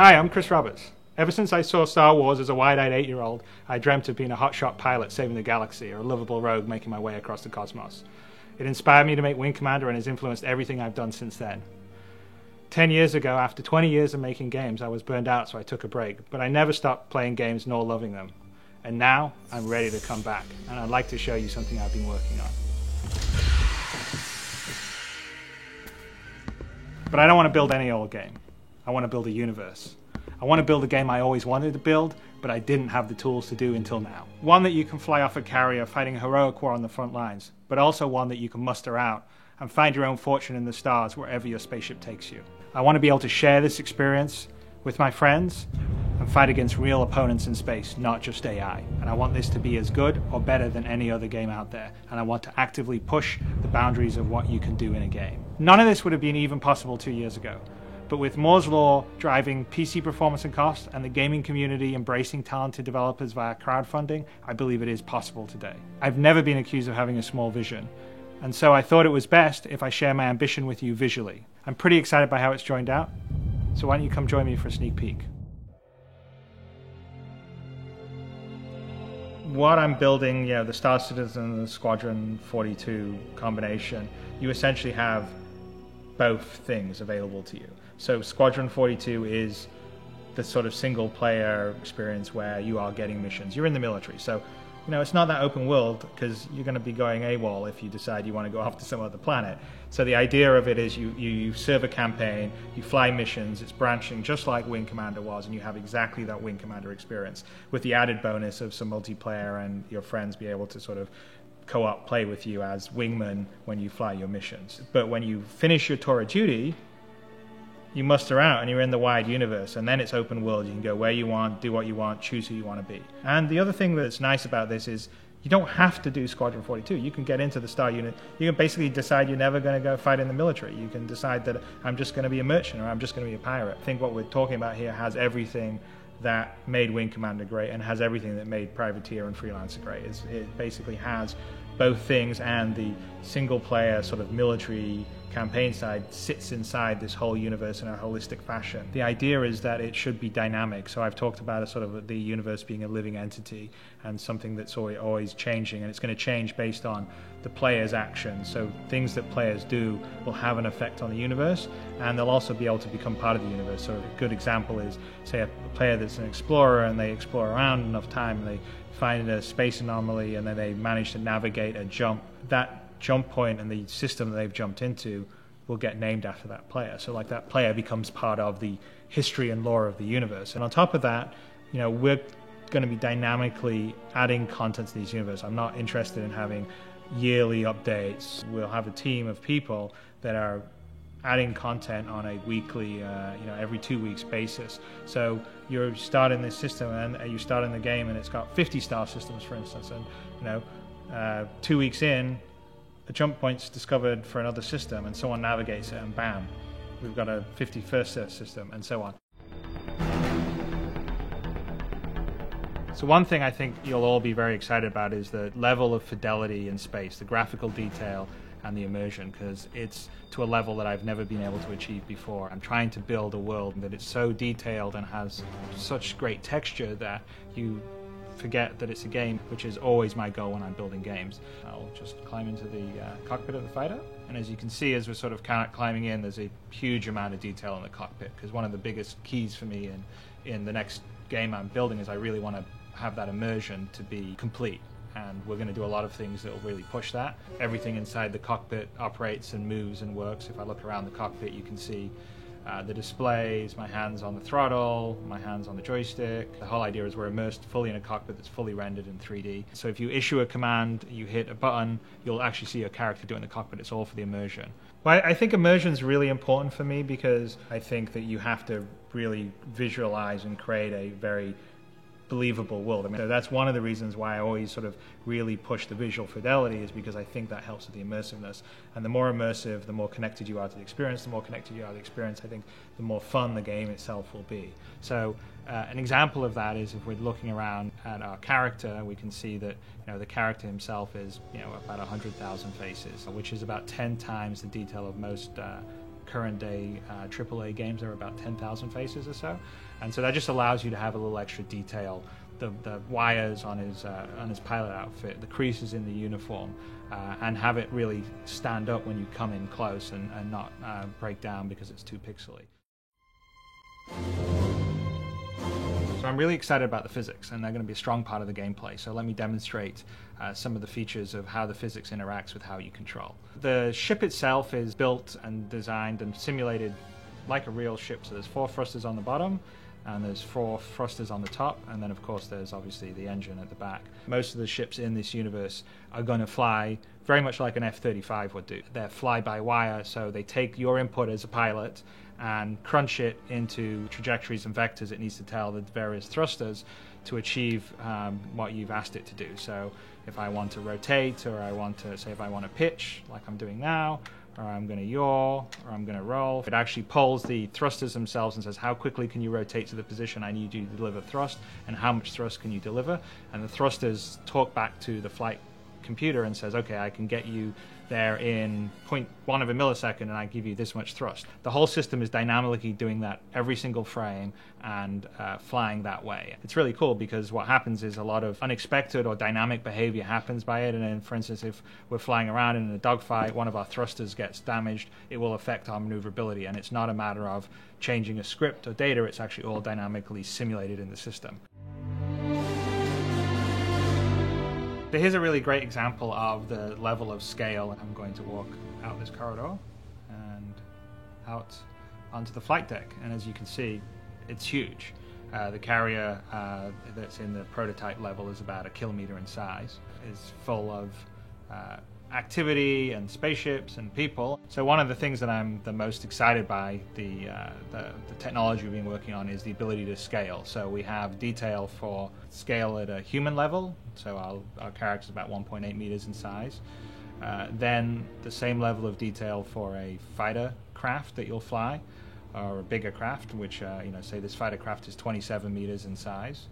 Hi, I'm Chris Roberts. Ever since I saw Star Wars as a wide-eyed 8-year-old, I dreamt of being a hotshot pilot saving the galaxy or a lovable rogue making my way across the cosmos. It inspired me to make Wing Commander and has influenced everything I've done since then. 10 years ago, after 20 years of making games, I was burned out, so I took a break, but I never stopped playing games nor loving them. And now, I'm ready to come back, and I'd like to show you something I've been working on. But I don't want to build any old game. I want to build a universe. I want to build a game I always wanted to build, but I didn't have the tools to do until now. One that you can fly off a carrier fighting a heroic war on the front lines, but also one that you can muster out and find your own fortune in the stars wherever your spaceship takes you. I want to be able to share this experience with my friends and fight against real opponents in space, not just AI. And I want this to be as good or better than any other game out there. And I want to actively push the boundaries of what you can do in a game. None of this would have been even possible 2 years ago. But with Moore's Law driving PC performance and cost and the gaming community embracing talented developers via crowdfunding, I believe it is possible today. I've never been accused of having a small vision. And so I thought it was best if I share my ambition with you visually. I'm pretty excited by how it's joined out. So why don't you come join me for a sneak peek? What I'm building, the Star Citizen and the Squadron 42 combination, you essentially have both things available to you. So Squadron 42 is the sort of single player experience where you are getting missions. You're in the military, so it's not that open world because you're going to be going AWOL if you decide you want to go off to some other planet. So the idea of it is you serve a campaign, you fly missions, it's branching just like Wing Commander was, and you have exactly that Wing Commander experience with the added bonus of some multiplayer and your friends be able to sort of co-op play with you as wingmen when you fly your missions. But when you finish your tour of duty, you muster out and you're in the wide universe, and then it's open world. You can go where you want, do what you want, choose who you want to be. And the other thing that's nice about this is you don't have to do Squadron 42. You can get into the Star Unit. You can basically decide you're never going to go fight in the military. You can decide that I'm just going to be a merchant or I'm just going to be a pirate. I think what we're talking about here has everything that made Wing Commander great and has everything that made Privateer and Freelancer great. It basically has both things, and the single-player sort of military campaign side sits inside this whole universe in a holistic fashion. The idea is that it should be dynamic. So I've talked about the universe being a living entity and something that's always changing, and it's going to change based on the player's actions. So things that players do will have an effect on the universe, and they'll also be able to become part of the universe. So a good example is, say, a player that's an explorer and they explore around enough time and they find a space anomaly and then they manage to navigate a jump. That jump point and the system that they've jumped into will get named after that player. So like that player becomes part of the history and lore of the universe. And on top of that, we're going to be dynamically adding content to these universe. I'm not interested in having yearly updates. We'll have a team of people that are adding content on a weekly, every 2 weeks basis. So you're starting this system and you start in the game and it's got 50 star systems, for instance, and 2 weeks in, a jump point's discovered for another system and someone navigates it and bam, we've got a 51st system and so on. So one thing I think you'll all be very excited about is the level of fidelity in space, the graphical detail and the immersion, because it's to a level that I've never been able to achieve before. I'm trying to build a world that is so detailed and has such great texture that you forget that it's a game, which is always my goal when I'm building games. I'll just climb into the cockpit of the fighter, and as you can see, as we're sort of climbing in, there's a huge amount of detail in the cockpit, because one of the biggest keys for me in the next game I'm building is I really want to have that immersion to be complete. And we're going to do a lot of things that will really push that. Everything inside the cockpit operates and moves and works. If I look around the cockpit, you can see the displays, my hands on the throttle, my hands on the joystick. The whole idea is we're immersed fully in a cockpit that's fully rendered in 3D. So if you issue a command, you hit a button, you'll actually see your character do it in the cockpit. It's all for the immersion. Well, I think immersion is really important for me because I think that you have to really visualize and create a very believable world. So that's one of the reasons why I always sort of really push the visual fidelity, is because I think that helps with the immersiveness. And the more immersive, the more connected you are to the experience. The more connected you are to the experience, I think the more fun the game itself will be. So an example of that is if we're looking around at our character, we can see that the character himself is about 100,000 faces, which is about 10 times the detail of most current day AAA games. There are about 10,000 faces or so, and so that just allows you to have a little extra detail. The wires on his pilot outfit, the creases in the uniform, and have it really stand up when you come in close and not break down because it's too pixely. So I'm really excited about the physics, and they're going to be a strong part of the gameplay. So let me demonstrate some of the features of how the physics interacts with how you control. The ship itself is built and designed and simulated like a real ship. So there's 4 thrusters on the bottom, and there's 4 thrusters on the top, and then of course there's obviously the engine at the back. Most of the ships in this universe are going to fly very much like an F-35 would do. They're fly-by-wire, so they take your input as a pilot and crunch it into trajectories and vectors it needs to tell the various thrusters to achieve what you've asked it to do. So if I want to rotate, or I want to, say if I want to pitch, like I'm doing now, or I'm going to yaw, or I'm going to roll, it actually polls the thrusters themselves and says how quickly can you rotate to the position I need you to deliver thrust, and how much thrust can you deliver, and the thrusters talk back to the flight computer and says, okay, I can get you there in 0.1 of a millisecond, and I give you this much thrust. The whole system is dynamically doing that every single frame and flying that way. It's really cool because what happens is a lot of unexpected or dynamic behavior happens by it, and then for instance if we're flying around in a dogfight, one of our thrusters gets damaged, it will affect our maneuverability, and it's not a matter of changing a script or data, it's actually all dynamically simulated in the system. So here's a really great example of the level of scale. I'm going to walk out this corridor and out onto the flight deck, and as you can see, it's huge. The carrier that's in the prototype level is about 1 kilometer in size. It's full of activity and spaceships and people. So one of the things that I'm the most excited by the technology we've been working on is the ability to scale. So we have detail for scale at a human level, so our character's about 1.8 meters in size. Then the same level of detail for a fighter craft that you'll fly, or a bigger craft, which say this fighter craft is 27 meters in size.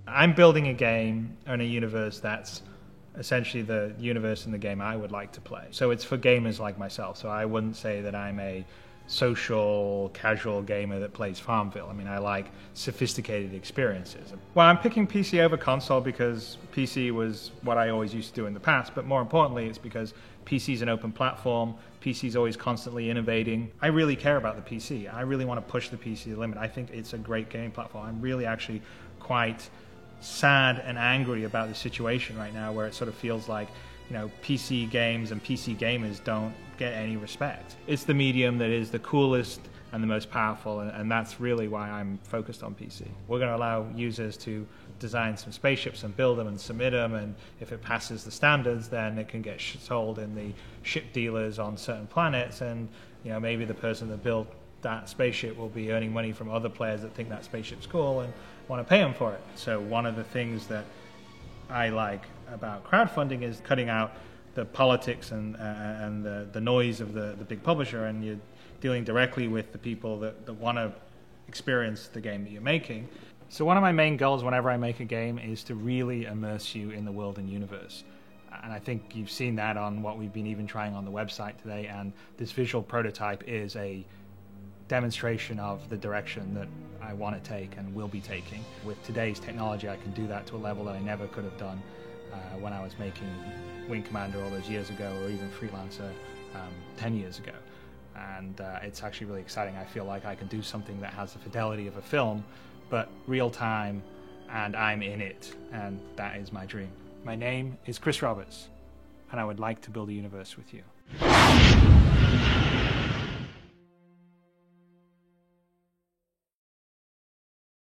I'm building a game in a universe that's essentially the universe in the game I would like to play. So it's for gamers like myself. So I wouldn't say that I'm a social, casual gamer that plays Farmville. I mean, I like sophisticated experiences. Well, I'm picking PC over console because PC was what I always used to do in the past, but more importantly, it's because PC is an open platform. PC is always constantly innovating. I really care about the PC. I really want to push the PC to the limit. I think it's a great game platform. I'm really actually quite sad and angry about the situation right now, where it sort of feels like, PC games and PC gamers don't get any respect. It's the medium that is the coolest and the most powerful, and that's really why I'm focused on PC. We're going to allow users to design some spaceships and build them and submit them, and if it passes the standards, then it can get sold in the ship dealers on certain planets, and maybe the person that built that spaceship will be earning money from other players that think that spaceship's cool and want to pay them for it. So one of the things that I like about crowdfunding is cutting out the politics and the noise of the big publisher, and you're dealing directly with the people that want to experience the game that you're making. So one of my main goals whenever I make a game is to really immerse you in the world and universe. And I think you've seen that on what we've been even trying on the website today, and this visual prototype is a demonstration of the direction that I want to take and will be taking. With today's technology, I can do that to a level that I never could have done when I was making Wing Commander all those years ago, or even Freelancer 10 years ago. And it's actually really exciting. I feel like I can do something that has the fidelity of a film, but real time, and I'm in it, and that is my dream. My name is Chris Roberts, and I would like to build a universe with you.